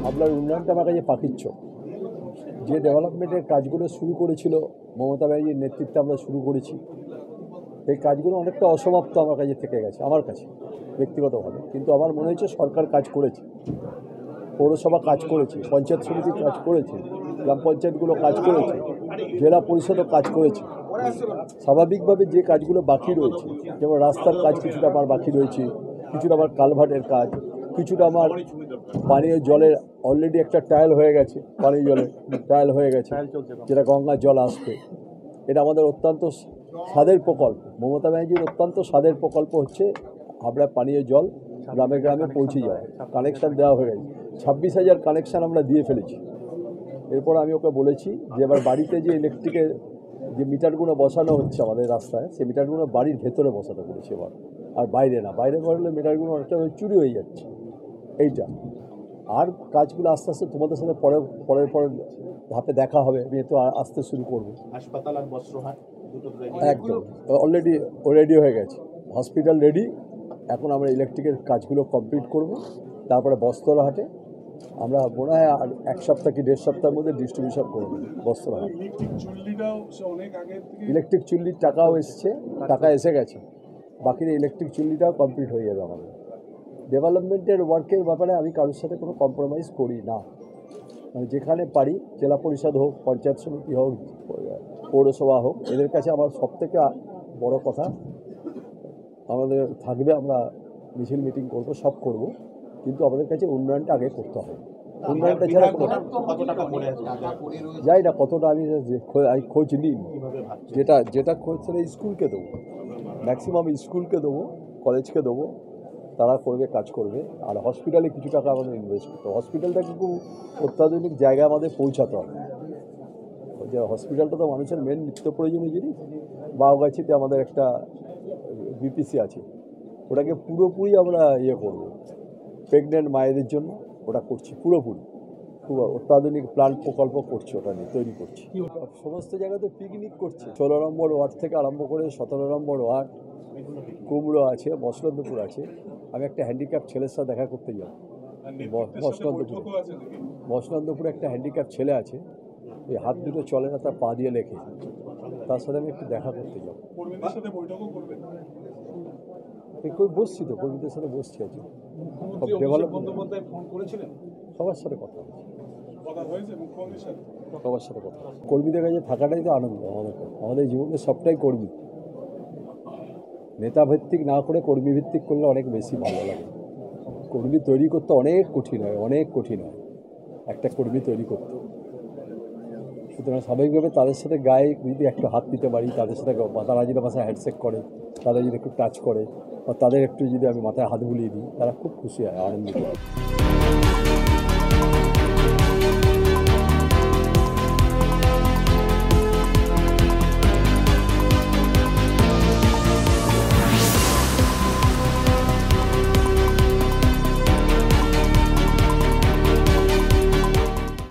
আপনার উন্নয়নটা আমার কাছে পাখিচ্ছ। যে ডেভেলপমেন্টের কাজগুলো শুরু করেছিল মমতা ব্যানার্জির নেতৃত্বে আমরা শুরু করেছি, এই কাজগুলো অনেকটা অসমাপ্ত আমার কাছে থেকে গেছে, আমার কাছে ব্যক্তিগতভাবে। কিন্তু আমার মনে হচ্ছে সরকার কাজ করেছে, পৌরসভা কাজ করেছে, পঞ্চায়েত সমিতি কাজ করেছে, গ্রাম পঞ্চায়েতগুলো কাজ করেছে, জেলা পরিষদও কাজ করেছে। স্বাভাবিকভাবে যে কাজগুলো বাকি রয়েছে, যেমন রাস্তার কাজ কিছুটা আমার বাকি রয়েছে, কিছুটা আমার কালভার্টের কাজ, কিছুটা আমার পানীয় জলের অলরেডি একটা ট্রায়াল হয়ে গেছে, পানীয় জলের ট্রায়াল হয়ে গেছে, যেটা গঙ্গার জল আসবে। এটা আমাদের অত্যন্ত স্বাদের প্রকল্প, মমতা ব্যানার্জির অত্যন্ত স্বাদের প্রকল্প হচ্ছে আমরা পানীয় জল গ্রামে গ্রামে পৌঁছে যাওয়া। কানেকশান দেওয়া হয়ে গেছে, 26,000 কানেকশান আমরা দিয়ে ফেলেছি। এরপর আমি ওকে বলেছি যে এবার বাড়িতে যে ইলেকট্রিকের যে মিটারগুলো বসানো হচ্ছে আমাদের রাস্তায়, সেই মিটারগুলো বাড়ির ভেতরে বসাতে বলেছি এবার, আর বাইরে না। বাইরে বসলে মিটারগুলো অনেকটা চুরি হয়ে যাচ্ছে এইটা। আর কাজগুলো আস্তে আস্তে তোমাদের সাথে পরের ধাপে দেখা হবে। আমি তো আসতে শুরু করবো। হাসপাতাল আর বস্ত্রহাট একদম অলরেডি রেডি হয়ে গেছে, হসপিটাল রেডি। এখন আমরা ইলেকট্রিকের কাজগুলো কমপ্লিট করব, তারপরে বস্ত্রহাটে আমরা মনে হয় আর 1 সপ্তাহ কি 1.5 সপ্তাহের মধ্যে ডিস্ট্রিবিউশন করব বস্ত্রহাট। ইলেকট্রিক চুল্লির টাকাও এসছে, টাকা এসে গেছে, বাকি ইলেকট্রিক চুল্লিটাও কমপ্লিট হয়ে যাবে আমাদের। ডেভেলপমেন্টের ওয়ার্কের ব্যাপারে আমি কারোর সাথে কোনো কম্প্রোমাইজ করি না। মানে যেখানে পারি, জেলা পরিষদ হোক, পঞ্চায়েত সমিতি হোক, পৌরসভা হোক, এদের কাছে আমার সবথেকে বড় কথা আমাদের থাকবে, আমরা মিছিল মিটিং করব, সব করব, কিন্তু আমাদের কাছে উন্নয়নটা আগে করতে হবে। উন্নয়নটা ছাড়া যাই না, কতটা আমি খোঁজ নিই। যেটা খোঁজ সেটা স্কুলকে দেবো, ম্যাক্সিমাম স্কুলকে দেবো, কলেজকে দেবো, তারা করবে, কাজ করবে। আর হসপিটালে কিছু টাকা আমাদের ইনভেস্ট করতে হবে। হসপিটালটাকে খুব অত্যাধুনিক জায়গায় আমাদের পৌঁছাতে হবে। যে হসপিটালটা তো মানুষের মেন নিত্য প্রয়োজনীয় জিনিস। বাউগাছিতে আমাদের একটা বিপিসি আছে, ওটাকে পুরোপুরি আমরা করব, প্রেগনেন্ট মায়েদের জন্য ওটা করছি পুরোপুরি। খুব অত্যাধুনিক প্ল্যান্ট প্রকল্প করছি, ওটা নিয়ে তৈরি করছি। সমস্ত জায়গাতে পিকনিক করছে, 16 নম্বর ওয়ার্ড থেকে আরম্ভ করে 17 নম্বর ওয়ার্ড, কুমড়ো আছে, মসলন্দপুর আছে। আমি একটা হ্যান্ডিক্যাপ ছেলের সাথে দেখা করতে যাব মসলন্দপুরে একটা হ্যান্ডিক্যাপ ছেলে আছে, এই হাত দুটো চলে না, তার পা দিয়ে লেখে, তার সাথে আমি একটু দেখা করতে যাব। বসছি তো, কর্মীদের সাথে বসছি আছি, সবার সাথে কথা হচ্ছে, সবার সাথে কথা। কর্মীদের কাছে থাকাটাই তো আনন্দ আমাদের জীবনে, সবটাই কর্মী। নেতা ভিত্তিক না করে কর্মী ভিত্তিক করলে অনেক বেশি ভালো লাগে। কর্মী তৈরি করতে অনেক কঠিন হয়, অনেক কঠিন হয় একটা কর্মী তৈরি করতে। সুতরাং স্বাভাবিকভাবে তাদের সাথে গায়ে যদি একটু হাত দিতে পারি, তাদের সাথে তারা যদি আমার সাথে হ্যান্ডশেক করে, তাদের যদি একটু টাচ করে, বা তাদের একটু যদি আমি মাথায় হাত বুলিয়ে দিই, তারা খুব খুশি হয়, আনন্দিত হয়।